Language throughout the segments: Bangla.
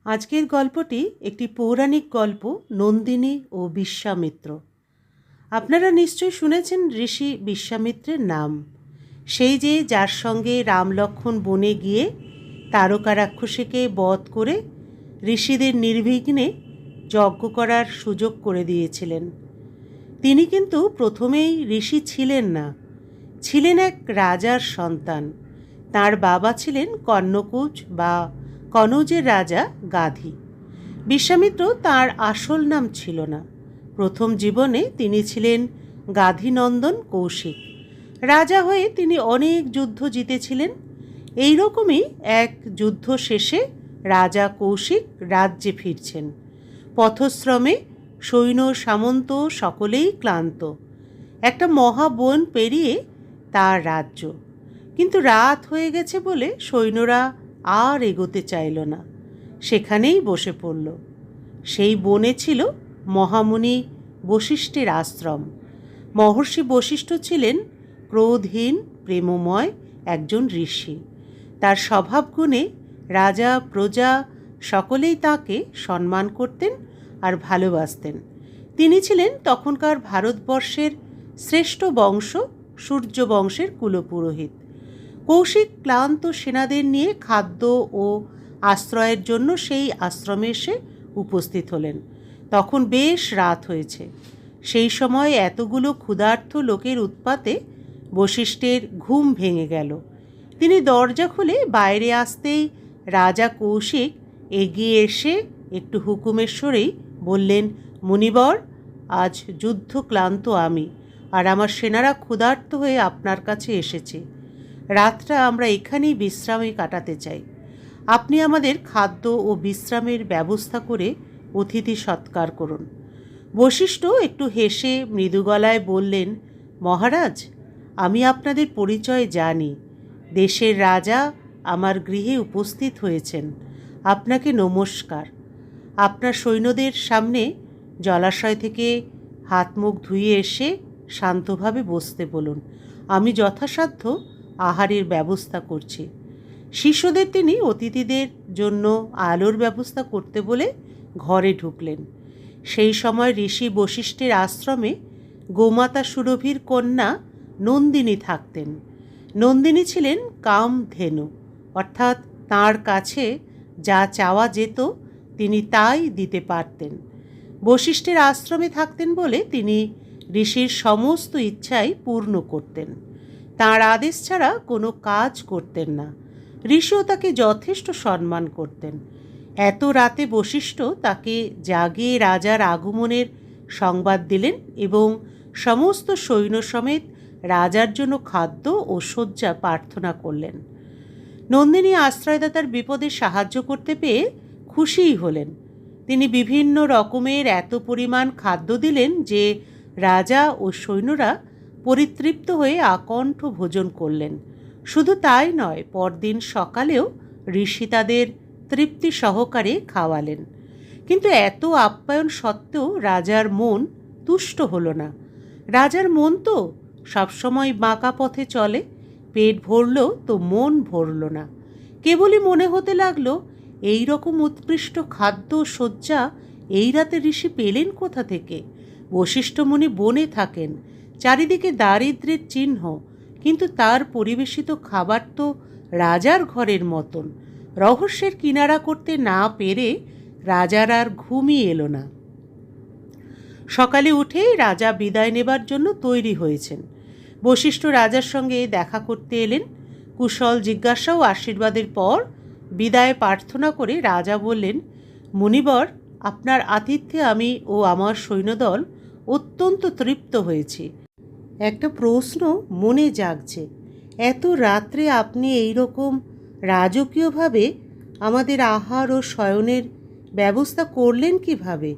আজকের গল্পটি একটি পৌরাণিক গল্প, নন্দিনী ও বিশ্বামিত্র। আপনারা নিশ্চয়ই শুনেছেন ঋষি বিশ্বামিত্রের নাম। সেই যে যার সঙ্গে রাম লক্ষ্মণ বনে গিয়ে তারকা রাক্ষসীকে বধ করে ঋষিদের নির্বিঘ্নে যজ্ঞ করার সুযোগ করে দিয়েছিলেন। তিনি কিন্তু প্রথমেই ঋষি ছিলেন না, ছিলেন এক রাজার সন্তান। তার বাবা ছিলেন কর্ণকুজ বা কনৌজের রাজা গাধী। বিশ্বামিত্র তার আসল নাম ছিল না। প্রথম জীবনে তিনি ছিলেন গাধীনন্দন কৌশিক। রাজা হয়ে তিনি অনেক যুদ্ধ জিতেছিলেন। এই রকমই এক যুদ্ধ শেষে রাজা কৌশিক রাজ্যে ফিরছেন। পথশ্রমে সৈন্য সামন্ত সকলেই ক্লান্ত। একটা মহাবন পেরিয়ে তার রাজ্য, কিন্তু রাত হয়ে গেছে বলে সৈন্যরা আর এগোতে চাইল না, সেখানেই বসে পড়ল। সেই বনে ছিল মহামুনি বশিষ্ঠের আশ্রম। মহর্ষি বশিষ্ঠ ছিলেন ক্রোধহীন প্রেমময় একজন ঋষি। তার স্বভাবগুণে রাজা প্রজা সকলেই তাকে সম্মান করতেন আর ভালোবাসতেন। তিনি ছিলেন তখনকার ভারতবর্ষের শ্রেষ্ঠ বংশ, সূর্য বংশের কুলপুরোহিত। কৌশিক ক্লান্ত সেনাদের নিয়ে খাদ্য ও আশ্রয়ের জন্য সেই আশ্রমে এসে উপস্থিত হলেন। তখন বেশ রাত হয়েছে। সেই সময় এতগুলো ক্ষুধার্ত লোকের উৎপাতে বশিষ্ঠের ঘুম ভেঙে গেল। তিনি দরজা খুলে বাইরে আসতেই রাজা কৌশিক এগিয়ে এসে একটু হুকুমের স্বরেই বললেন, মুনিবর, আজ যুদ্ধ ক্লান্ত আমি আর আমার সেনারা ক্ষুধার্ত হয়ে আপনার কাছে এসেছে। রাতটা আমরা এখানেই বিশ্রামে কাটাতে চাই। আপনি আমাদের খাদ্য ও বিশ্রামের ব্যবস্থা করে অতিথি সৎকার করুন। বশিষ্ঠ একটু হেসে মৃদু গলায় বললেন, মহারাজ, আমি আপনাদের পরিচয় জানি। দেশের রাজা আমার গৃহে উপস্থিত হয়েছেন। আপনাকে নমস্কার। আপনার সৈন্যদের সামনে জলাশয় থেকে হাত মুখ ধুয়ে এসে শান্তভাবে বসতে বলুন। আমি যথাসাধ্য আহারের ব্যবস্থা করছি। শিষ্যদের তিনি অতিথিদের জন্য আলোর ব্যবস্থা করতে বলে ঘরে ঢুকলেন। সেই সময় ঋষি বশিষ্ঠের আশ্রমে গোমাতা সুরভির কন্যা নন্দিনী থাকতেন। নন্দিনী ছিলেন কামধেনু, অর্থাৎ তাঁর কাছে যা চাওয়া যেত তিনি তাই দিতে পারতেন। বশিষ্ঠের আশ্রমে থাকতেন বলে তিনি ঋষির সমস্ত ইচ্ছাই পূর্ণ করতেন। তাঁর আদেশ ছাড়া কোনো কাজ করতেন না। ঋষিও তাকে যথেষ্ট সম্মান করতেন। এত রাতে বশিষ্ঠ তাকে জাগিয়ে রাজার আগমনের সংবাদ দিলেন এবং সমস্ত সৈন্য সমেত রাজার জন্য খাদ্য ও শয্যা প্রার্থনা করলেন। নন্দিনী আশ্রয়দাতার বিপদে সাহায্য করতে পেয়ে খুশিই হলেন। তিনি বিভিন্ন রকমের এত পরিমাণ খাদ্য দিলেন যে রাজা ও সৈন্যরা পরিতৃপ্ত হয়ে আকণ্ঠ ভোজন করলেন। শুধু তাই নয়, পরদিন সকালেও ঋষি তাদের তৃপ্তি সহকারে খাওয়ালেন। কিন্তু এত আপ্যায়ন সত্ত্বেও রাজার মন তুষ্ট হলো না। রাজার মন তো সবসময় বাঁকা পথে চলে। পেট ভরল তো মন ভরল না। কেবলই মনে হতে লাগলো, এই রকম উৎকৃষ্ট খাদ্য শয্যা এই রাতে ঋষি পেলেন কোথা থেকে? বশিষ্ঠ মুনি বনে থাকেন, চারিদিকে দারিদ্র্যের চিহ্ন, কিন্তু তার পরিবেশিত খাবার তো রাজার ঘরের মতন। রহস্যের কিনারা করতে না পেরে রাজার আর ঘুমই এলো না। সকালে উঠেই রাজা বিদায় নেবার জন্য তৈরি হয়েছেন। বশিষ্ঠ রাজার সঙ্গে দেখা করতে এলেন। কুশল জিজ্ঞাসা ও আশীর্বাদের পর বিদায় প্রার্থনা করে রাজা বললেন, মুনিবর, আপনার আতিথ্যে আমি ও আমার সৈন্যদল অত্যন্ত তৃপ্ত হয়েছি। একটা প্রশ্ন মনে জাগছে, এত রাত্রে আপনি এই রকম রাজকীয়ভাবে আমাদের আহার ও শয়নের ব্যবস্থা করলেন কিভাবে?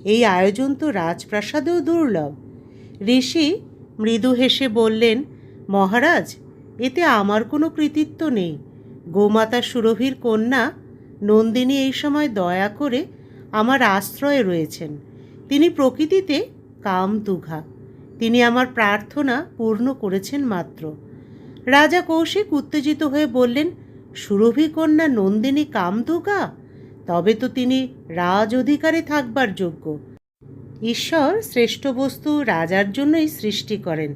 এই আয়োজন তো রাজপ্রাসাদেও দুর্লভ। ঋষি মৃদু হেসে বললেন, মহারাজ, এতে আমার কোনো কৃতিত্ব নেই। গোমাতা সুরভির কন্যা নন্দিনী এই সময় দয়া করে আমার আশ্রয়ে রয়েছেন। তিনি প্রকৃতিতে কামতুঘা। তিনি আমার প্রার্থনা পূর্ণ করেছেন মাত্র। রাজা কৌশিক উত্তেজিত হয়ে বললেন, সুরভি কন্যা নন্দিনী কামতুঘা? তবে তো তিনি রাজ অধিকারে থাকবার যোগ্য। ঈশ্বর শ্রেষ্ঠ বস্তু রাজার জন্যই সৃষ্টি করেন।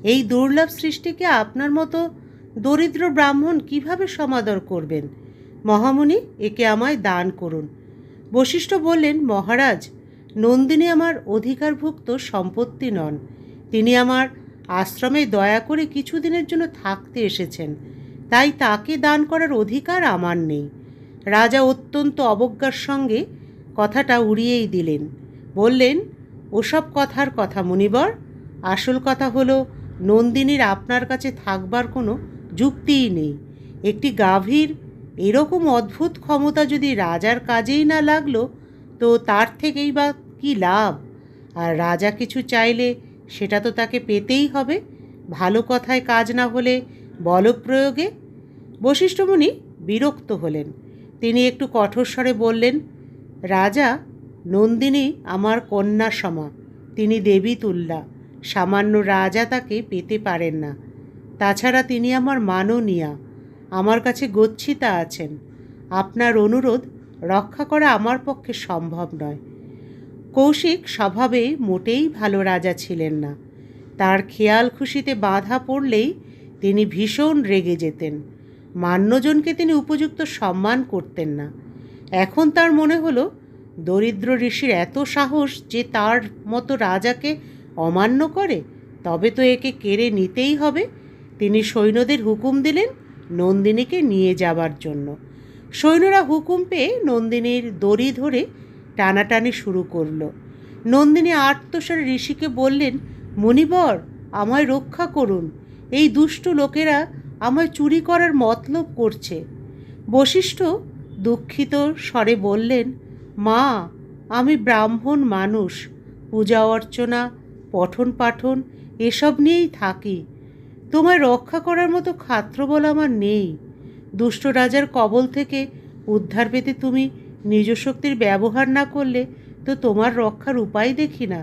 এই দুর্লভ সৃষ্টিকে আপনার মতো দরিদ্র ব্রাহ্মণ কিভাবে সমাদর করবেন? মহামুনি, একে আমায় দান করুন। বশিষ্ঠ বললেন, মহারাজ, নন্দিনী আমার অধিকারভুক্ত সম্পত্তি নন। তিনি আমার আশ্রমে দয়া করে কিছুদিনের জন্য থাকতে এসেছেন, তাই তাকে দান করার অধিকার আমার নেই। রাজা অত্যন্ত অবজ্ঞার সঙ্গে কথাটা উড়িয়েই দিলেন। বললেন, ওসব কথার কথা মুনিবর। আসল কথা হলো, নন্দিনীর আপনার কাছে থাকবার কোনো যুক্তিই নেই। একটি গাভীর এরকম অদ্ভুত ক্ষমতা যদি রাজার কাজেই না লাগলো, তো তার থেকেই বা কী লাভ? আর রাজা কিছু চাইলে সেটা তো তাকে পেতেই হবে, ভালো কথায় কাজ না হলে বলপ্রয়োগে। বশিষ্ঠ মুনি বিরক্ত হলেন। তিনি একটু কঠোর স্বরে বললেন, রাজা, নন্দিনী আমার কন্যা সমা। তিনি দেবী তুল্যা। সামান্য রাজা তাকে পেতে পারেন না। তাছাড়া তিনি আমার মাননীয়া, আমার কাছে গচ্ছিতা আছেন। আপনার অনুরোধ রক্ষা করা আমার পক্ষে সম্ভব নয়। কৌশিক স্বভাবে মোটেই ভালো রাজা ছিলেন না। তার খেয়াল খুশিতে বাধা পড়লেই তিনি ভীষণ রেগে যেতেন। মান্যজনকে তিনি উপযুক্ত সম্মান করতেন না। এখন তার মনে হলো, দরিদ্র ঋষির এত সাহস যে তার মতো রাজাকে অমান্য করে, তবে তো একে কেড়ে নিতেই হবে। তিনি সৈন্যদের হুকুম দিলেন নন্দিনীকে নিয়ে যাবার জন্য। সৈন্যরা হুকুম পেয়ে নন্দিনীর দড়ি ধরে টানাটানি শুরু করল। নন্দিনী আর্তস্বরে ঋষিকে বললেন, মুনিবর, আমায় রক্ষা করুন। এই দুষ্ট লোকেরা আমায় চুরি করার মতলব করছে। বশিষ্ঠ দুঃখিত স্বরে বললেন, মা, আমি ব্রাহ্মণ মানুষ। পূজা অর্চনা, পঠন পাঠন এসব নিয়েই থাকি। তোমায় রক্ষা করার মতো ক্ষাত্রবল আমার নেই। দুষ্ট রাজার কবল থেকে উদ্ধার পেতে তুমি নিজ শক্তির ব্যবহার না করলে তো তোমার রক্ষার উপায় দেখি না।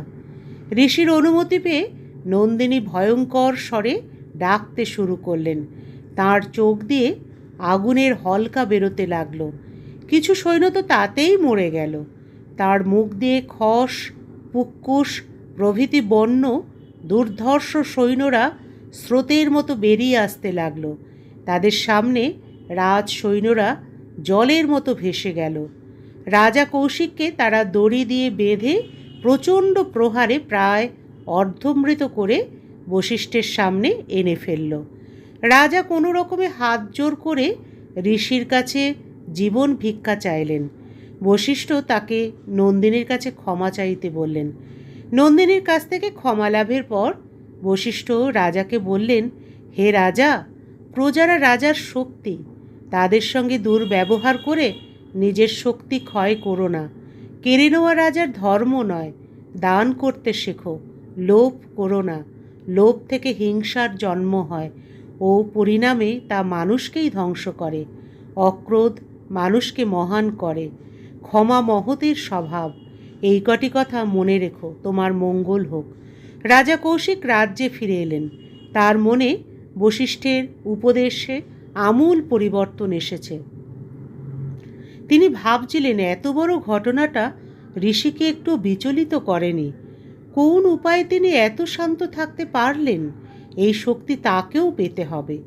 ঋষির অনুমতি পেয়ে নন্দিনী ভয়ঙ্কর স্বরে ডাকতে শুরু করলেন। তার চোখ দিয়ে আগুনের হলকা বেরোতে লাগলো। কিছু সৈন্য তো তাতেই মরে গেল। তার মুখ দিয়ে খস, পুক্কুস প্রভৃতি বন্য দুর্ধর্ষ সৈন্যরা স্রোতের মতো বেরিয়ে আসতে লাগলো। তাদের সামনে রাজ সৈন্যরা জলের মতো ভেসে গেল। রাজা কৌশিককে তারা দড়ি দিয়ে বেঁধে প্রচণ্ড প্রহারে প্রায় অর্ধমৃত করে বশিষ্ঠের সামনে এনে ফেলল। রাজা কোনো রকমে হাত জোর করে ঋষির কাছে জীবন ভিক্ষা চাইলেন। বশিষ্ঠ তাকে নন্দিনীর কাছে ক্ষমা চাইতে বললেন। নন্দিনীর কাছ থেকে ক্ষমা লাভের পর বশিষ্ঠ রাজাকে বললেন, হে রাজা, প্রজারা রাজার শক্তি। তাদের সঙ্গে দুর্ব্যবহার করে নিজের শক্তি ক্ষয় করো না। কেড়ে নেওয়া রাজার ধর্ম নয়। দান করতে শেখো, লোভ করো না। লোভ থেকে হিংসার জন্ম হয় ও পরিণামে তা মানুষকেই ধ্বংস করে। অক্রোধ মানুষকে মহান করে। ক্ষমা মহতের স্বভাব। এই কটি কথা মনে রেখো, তোমার মঙ্গল হোক। রাজা কৌশিক রাজ্যে ফিরে এলেন। তার মনে বশিষ্ঠের উপদেশে আমূল পরিবর্তন এসেছে। তিনি ভাবছিলেন, এত বড় ঘটনাটা ঋষিকে একটু বিচলিত করেনি। কোন উপায়ে তিনি এত শান্ত থাকতে পারলেন? এই শক্তি তাকেও পেতে হবে।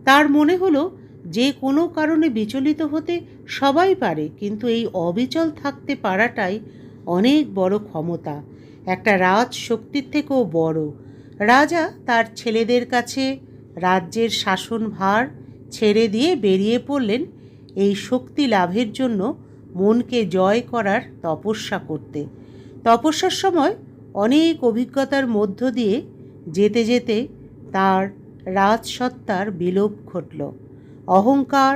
তার মনে হলো, যে কোনো কারণে বিচলিত হতে সবাই পারে, কিন্তু এই অবিচল থাকতে পারাটাই অনেক বড় ক্ষমতা, একটা রাজ শক্তির থেকেও বড়। রাজা তার ছেলেদের কাছে রাজ্যের শাসনভার ছেড়ে দিয়ে বেরিয়ে পড়লেন এই শক্তি লাভের জন্য মনকে জয় করার তপস্যা করতে। তপস্যার সময় অনেক অভিজ্ঞতার মধ্য দিয়ে যেতে যেতে তার রাজসত্তার বিলোপ ঘটল। অহংকার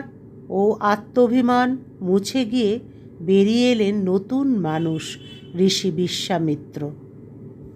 ও আত্মাভিমান মুছে গিয়ে বেরিয়ে এলেন নতুন মানুষ, ঋষি বিশ্বামিত্র।